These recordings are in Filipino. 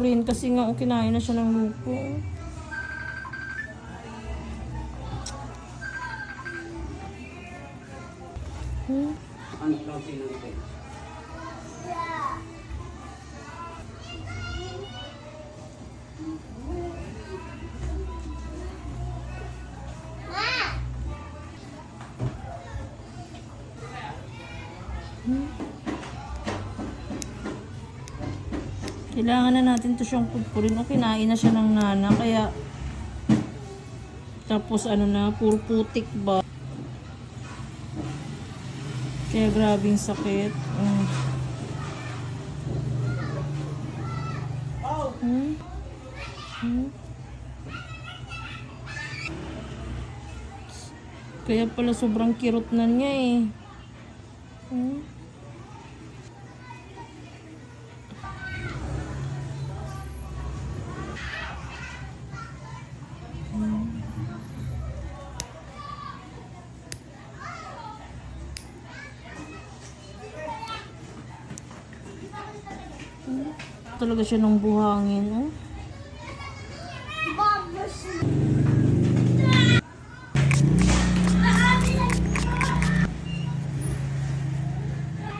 rin kasi nga kinain na siya ng lupo. Ano protein natin? Kailangan na natin to siyang pupulin. Kinain na siya ng nana. Kaya, tapos ano na, puro putik ba? Kaya grabing sakit. Kaya pala sobrang kirot na niya eh. Talaga siya ng buhangin, oh.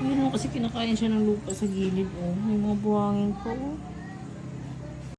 Yun, kasi kinakain siya ng lupa sa gilid, oh. May mga buhangin pa, oh.